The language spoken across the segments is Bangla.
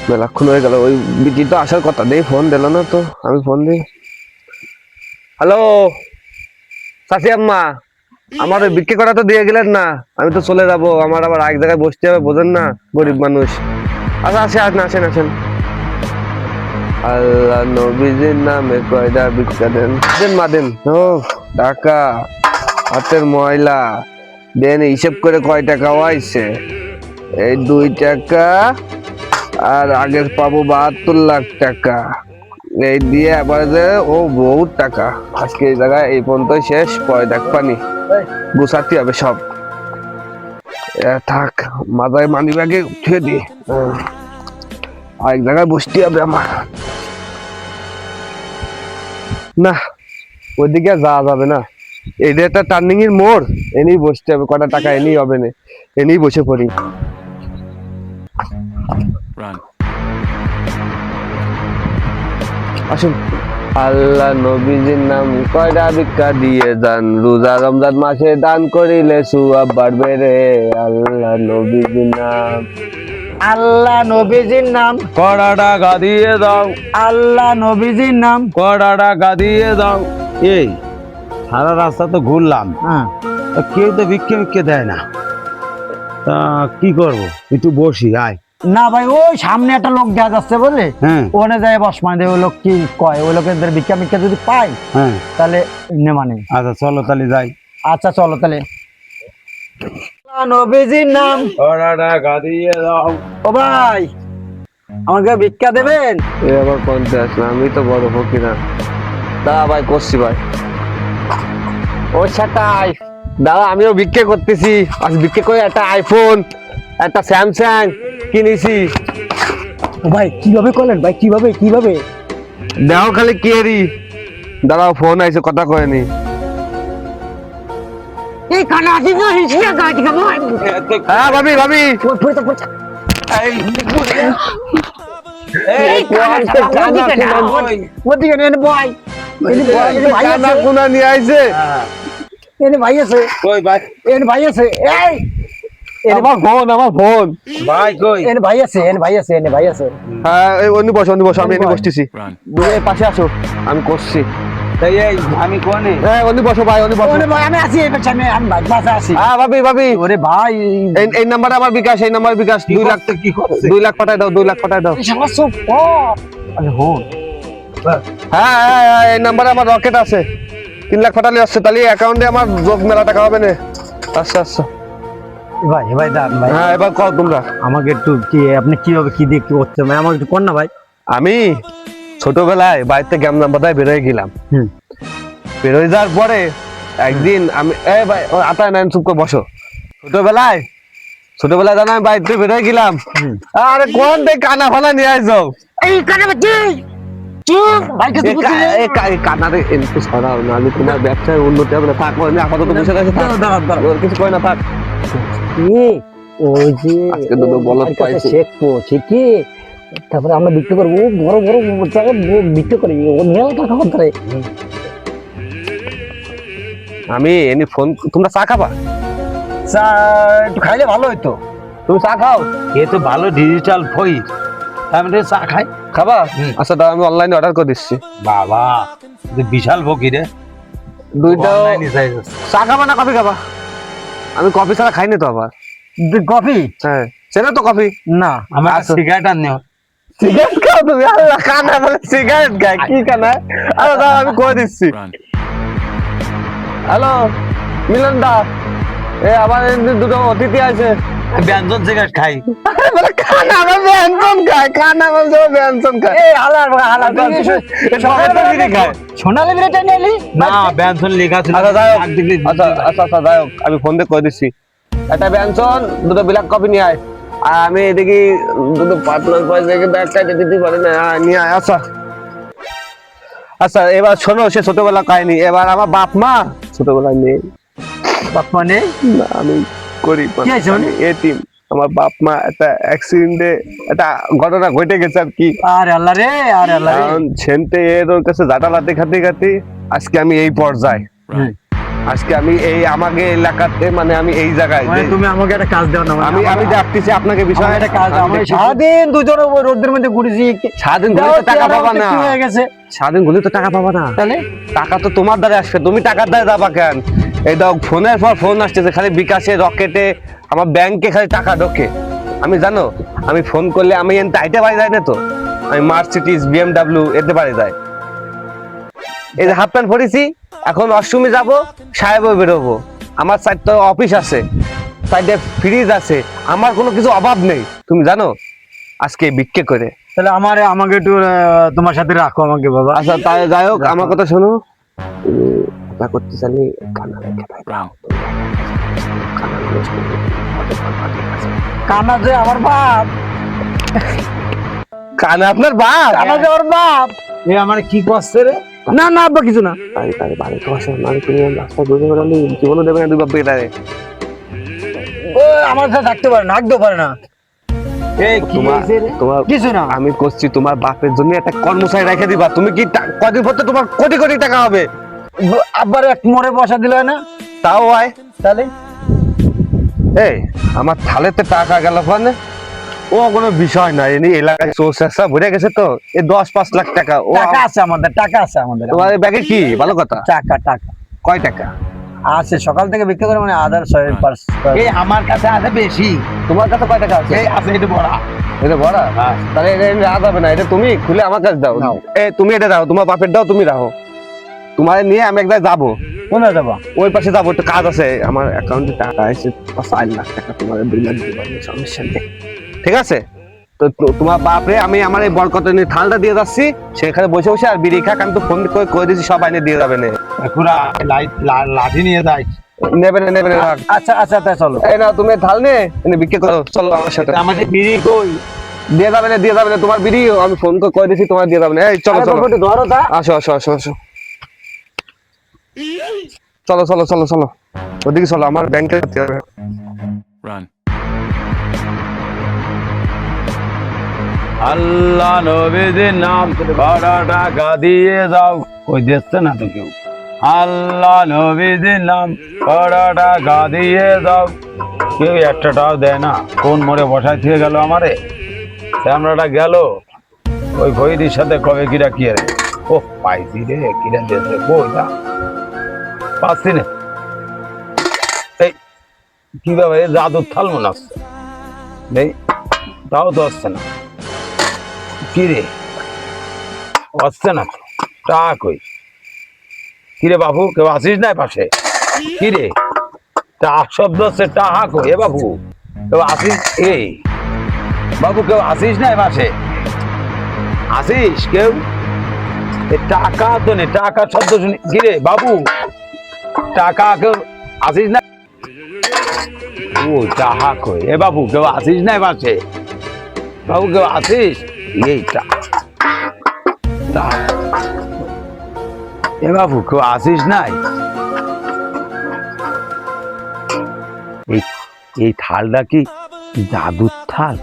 মেলাক্ষণ হয়ে গেল, ওই বিটি তো আসার কথা, দেই ফোন দিল না তো, আমি ফোন দিই। হ্যালো চাচি আম্মা, আমার ওই বিক্রি করা তো দিয়ে গেলেন না, আমি তো চলে যাবো, আমার আবার এক জায়গায় বসতে হবে, বোঝেন না গরিব মানুষ। আচ্ছা আসেন আসেন আসেন। আল্লাহ নবীজির নামে কয়টা ভিক্ষা দেন, দেন মা দেন। ও টাকা হাতের ময়লা দেন, হিসেব করে কয় টাকা হয়েছে? এই 2 টাকা, আর আগের পাবো 72 লাখ টাকা, এই দিয়ে আবার যে ও বহুত টাকা। আজকে এই জায়গায় এই পর্যন্ত শেষ, পরে দেখ পানি গুছাতে হবে সব। থাক, মাথায় মানি ব্যাগে উঠিয়ে দি, আরেক জায়গায় বসতে হবে আমার। না ওইদিকে যাওয়া যাবে না, এটা একটা টার্নিং এর মোড়, এনেই বসতে হবে, কটা টাকা এনেই হবে না, এনেই বসে পড়ি। আসুন। আল্লাহ নবীজির নাম কয়টা ভিক্ষা দিয়ে যান, রোজা রমজান মাসে দান করিলে সুয়াব বাড়বে রে। আল্লাহ নবীজির নাম, আল্লাহ নবীজির নাম, কড়া টাকা দিয়ে দাও, আল্লাহ নবীজির নাম। কড়া টাকা দিয়ে দাও। এই সারা রাস্তা তো ঘুরলাম, হ্যাঁ তা কেউ তো ভিক্ষে দেয় না, তা কি করব? একটু বসি আয়। না ভাই, ওই সামনে একটা লোক দেখা যাচ্ছে বুঝলি, হ্যাঁ ওখানে যায় বস, মানে ওই লোক কি কয়, ওই লোকের ভিক্ষা ভিক্ষা যদি পাই হ্যাঁ, তাহলে নে মানে। আচ্ছা চলো তাহলে যাই। আচ্ছা চলো তাহলে। আল্লাহ নবীজির নাম, কড়া টাকা দিয়ে দাও। ও ভাই আমাকে ভিক্ষা দেবেন? এ আবার কোনতে আসলে, আমি তো বড় ফকির না। দাঁড়া ভাই, করছি ভাই। ও সেটাই দাদা, আমিও ভিক্ষে করতেছি, আজ ভিক্ষে করে একটা আইফোন একটা স্যামসাং কিনেছি। ও ভাই কিভাবে করলেন ভাই, কিভাবে কিভাবে? দেখো খালি কেরি, দাঁড়াও ফোন আইছে, কথা কয়নি। এই কানা আসি না, হিসিয়া গাড়ি খাবো। হ্যাঁ ভাবি ভাবি, পড়তে পড়তে এই কোন তো কানা কুনা ওদিকে নেন ভাই, এনে ভাই, এনে ভাই কানা আছে, কুনা নিয়ে আইছে। এনে ভাই আছে, কই ভাই? এনে ভাই আছে, এই এনে আমার ফোন, আমার ফোন। ভাই কই? এনে ভাই আছে, এনে ভাই আছে, এনে ভাই আছে। হ্যাঁ অন্য বসো, আমি এনে বসতেছি, তুমি এই পাশে আসো, আমি করছি। তাই এই আমি কোনে? হ্যাঁ অন্য বসো ভাই, অন্য বসো। ওরে ভাই আমি আছি, এই পাশে আমি ভাই বাসা আছি। হ্যাঁ ভাবি ভাবি, ওরে ভাই এই নাম্বারে আমার বিকাশ, এই নাম্বার বিকাশ 2 লাখ, কি করছে? 2 লাখ পাঠায় দাও, 2 লাখ পাঠায় দাও। এই শালা সব আরে হন হ্যাঁ হ্যাঁ হ্যাঁ, এই নাম্বারে আমার রকেট আছে, 3 লাখ পাঠালে আসছে, তাহলে অ্যাকাউন্টে আমার যোগ মেলা টাকা হবে না। আচ্ছা আচ্ছা, ভাই ভাই দাঁড়ান ভাই, হ্যাঁ এবার কও তোমরা। আমাকে একটু কি আপনি কিভাবে কি দিয়ে কি করতে হবে আমাকে একটু কোন না ভাই। আমি ছোটবেলায় বাড়িতে গ্রাম বাদায় বেরোয় গেলাম, বেরোয় যাওয়ার পরে একদিন আমি এই ভাই ও আটায় নাইন চুপ করে বসো। ছোটবেলায় জানো আমি বাড়িতে বেরোয় গেলাম, আরে কোন দেখ কানা ফানা নিয়ে আসো, এই কানা বাচ্চা চুপ ভাই কে তুই কানারে এনতে ছড়াও, নাহলে তোমার ব্যবসায় উন্নতি হবে না। থাক মানে আপাতত বসে আছে, ওর কিছু কয় না, থাক। ওই যে আজকে দুটো বলদ পাইছি। শেখবো ঠিকই, তারপরে আমরা বিক্রি করবো, ও বড় বড় জায়গায় বিক্রি করি, ও নিয়ে টাকা ধরে। আমি এনি ফোন, তোমরা চা খাবা? চা একটু খাইলে ভালো হইতো। তুমি চা খাও? এ তো ভালো ডিজিটাল ফইর, আমি তো চা খাই। খাবা? আচ্ছা দাও, আমি অনলাইনে অর্ডার করে দিচ্ছি। বাবা তুই বিশাল ফকির রে। দুইটা অনলাইনে চাইছিস? চা খাবা না কফি খাবা? আমি কফি ছাড়া খাই না তো আবার। কফি? হ্যাঁ সেটা তো কফি না আমার আচ্ছা। সিগারেট আননিও। সিগারেট খাও তুমি? আল্লাহ, কানা বলে সিগারেট খায়, কি কানা? আরে দাও আমি করে দিচ্ছি। হ্যালো মিলন দা, এ আবার দুটো অতিথি আছে। ব্যঞ্জন সিগারেট খাই। বলে কানা আমার ব্যঞ্জন খায়, কানা বলছে ব্যঞ্জন খায়। এই হালার হালার এ সবাই তো বিড়ি খায়। সোনালি বিরিটা নিয়ে এলি না ব্যঞ্জন লেখা ছিল। আচ্ছা যাই হোক, আর দেখলি আচ্ছা আচ্ছা আচ্ছা যাই হোক, আমি ফোন দিয়ে করে দিচ্ছি। একটা ব্যঞ্জন, দুটো ব্ল্যাক কফি নিয়ে আয়, আর আমি এদিকে দুটো পার্টনার পয়সা কিন্তু একটা দিতে পারি না, নিয়ে আয়। আচ্ছা আচ্ছা, এবার শোনো সে ছোটবেলা কাহিনী। এবার আমার বাপ মা ছোটবেলায় নেই, বাপ মানে না আমি গরিব কি হয়েছে আমি এতিম। আমার বাপ মা একটা অ্যাক্সিডেন্টে একটা ঘটনা ঘটে গেছে আর কি। আরে আল্লাহ রে, আরে আল্লাহ রে। ছেনতে এর ওর কাছে জাটালাতে খাতে খাতে আজকে আমি এই পর্যায়ে। আজকে আমি এই আমাকে এলাকাতে মানে আমি এই জায়গায় মানে যে- তুমি আমাকে একটা কাজ দাও না মানে আমি আমি ডাকতেছি আপনাকে বিষয় একটা কাজ দাও। আমি আমি দেখতেছি। সারাদিন দুজনে ওই রোদের মধ্যে ঘুরেছি সারাদিন ঘুরে তো টাকা পাবা না কি হয়ে গেছে সারাদিন ঘুরে তো টাকা পাবা না তাহলে টাকা তো তোমার দ্বারা আসবে তুমি টাকার দ্বারা যাবা কেন এই দাও ফোনের পর ফোন আসতেছে খালি বিকাশে রকেটে আমার ব্যাংকে খালি টাকা ঢোকে আমি জানো আমি ফোন করলে আমি আইতে পারি যাই না তো আমি মার্সিডিজ বিএমডাব্লিউ এতে পারি যাই এই যে হাফ প্যান্ট পরেছি এখন অষ্টমী যাব সাহেবও বেরোবো আমার সাইডটা অফিস আছে সাইডে ফ্রিজ আছে আমার কোনো কিছু অভাব নেই তুমি জানো আজকে বিক্রি করে তাহলে আমাকে একটু তোমার সাথে রাখো আমাকে বাবা আচ্ছা তাই যাই হোক আমার কথা শোনো তুমি কথা করতে চাইলে কানা রেখে দাও কানা নষ্ট করে দিও। কানা যে আমার বাপ কানা আপনার বাপ কানা যে আমার বাপ এ আমার কি করছে রে? না না আব্বা কিছু না তাই তাই বাড়ি তো আসে মানে তুমি রাস্তা বুঝে বেড়ালে জীবনও দেবে না দুই বাপ বেটারে ও আমার সাথে থাকতে পারে না থাকতেও পারে না এ কি তোমার হয়েছে রে? তোমার কিছু না আমি করছি তোমার বাপের জন্য একটা কর্মচারী রেখে দিবা তুমি কি কদিন পর তো তোমার কোটি কোটি টাকা হবে আব্বার এক মোড়ে বসা দিল না তাও হয় তাহলে এই আমার থালেতে টাকা গেল মানে ও কোনো বিষয় না এমনি এলাকায় চোরসা ভরে গেছে তো এই 10-5 লাখ টাকা ও টাকা আছে আমাদের টাকা আছে আমাদের তোমার ব্যাগে কি ভালো কথা টাকা টাকা কয় টাকা আছে সকাল থেকে বিক্রি করে মানে আদার 6% এই আমার কাছে আছে বেশি তোমার কাছে কয় টাকা আছে এই আছে এটা বড়া এটা বড় তাহলে এটা রাখা যাবে না এটা তুমি খুলে আমার কাছে দাও নাও। তুমি এটা দাও তোমার বাপের দাও তুমি রাখো তোমার নিয়ে আমি একবার যাবো কোনে যাবা ওই পাশে যাবো একটু কাজ আছে আমার অ্যাকাউন্টে টাকা আছে 4 লাখ টাকা তোমার 2 লাখ দিতে পারবো সমস্যা নেই ঠিক আছে তো তোমার বাপরে আমি আমার এই বরকত নিয়ে থালটা দিয়ে যাচ্ছি সেখানে বসে বসে আর বিড়ি খাক আমি তো ফোন করে কয়ে দিয়েছি সব আইনে দিয়ে যাবে না পুরা লাঠি নিয়ে যাই নেবে না নেবে না রাখ। আচ্ছা আচ্ছা তাই চলো এই না তুমি থাল নে এনে বিক্রি করো চলো আমার সাথে আমাদের বিড়ি কই দিয়ে যাবে না তোমার বিড়ি আমি ফোন করে কয়ে দিয়েছি তোমার দিয়ে যাবে না এই চলো আরে চলো বাবা, একটু ধরো তা আসো আসো আসো আসো চলো চলো চলো চলো ওদিকে চলো আমার ব্যাংকে যেতে হবে Run. আল্লাহ নবীদের নাম বড় টাকা দিয়ে যাও কই দেখছে না তো কেউ আল্লাহ নবীদের নাম বড় টাকা দিয়ে যাও কেউ একটা টাকাও দেয় না কোন মোড়ে বসাই থেকে গেল আমারে ক্যামেরাটা গেল ওই ভৈরির সাথে কবে কিরা কি রে ও পাইছি রে কিরা দিয়েছে কই না পাচ্ছি না এই কি বাবা এই জাদুর থাল মনে হচ্ছে নেই তাও তো আসছে না কি রে আসছে না তো টাকা কই কি রে বাবু কেউ আসিস না পাশে কি রে টাকা শব্দ হচ্ছে টাকা কই এ বাবু কেউ আসিস এই বাবু কেউ আসিস না পাশে আসিস কেউ এ টাকা তো নেই টাকা শব্দ শুনি কি রে বাবু টাকা কেউ আসিস না ও টাকা কই এ বাবু কেউ আসিস না পাশে বাবু কেউ আসিস এইটা এ বাবু কেউ আসিস নাই এই থালটা কি জাদুর থাল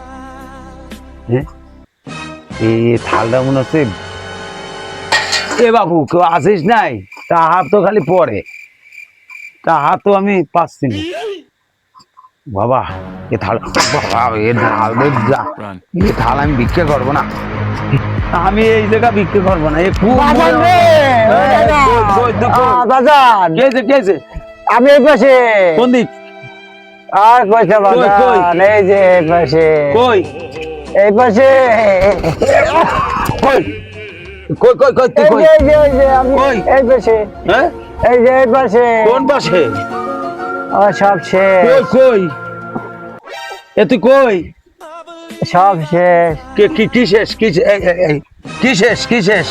হ্যাঁ এই থালটা মনে হচ্ছে এ বাবু কেউ আসিস নাই তা হাত তো খালি পরে তা হাত তো আমি পাচ্ছি না বাবা এ থাল বাবা এ থাল Run. এ থাল আমি বিক্রি করবো না আমি এই জায়গা বিক্রি করবো না এ খুব বাজান রে বাজান কেছে আমি এই পাশে কোন দিক আর কইছে কই? বাজান এই যে এই পাশে কই এই পাশে কই কই কই কই তুই কই এই যে আমি কই? এই পাশে হ্যাঁ এই যে এই পাশে কোন পাশে আমার সব শেষ কই কই এ তুই কই সব শেষ কি শেষ কি কি শেষ কি শেষ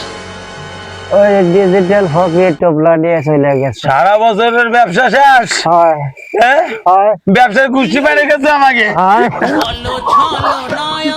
ওই ডিজিটাল ফকির টোপলা নিয়ে চলে গেছে সারা বছরের ব্যবসা শেষ হয় হ্যাঁ হয় ব্যবসার গুষ্টি পেরে গেছে আমাকে হয় ছলো ছলো নয়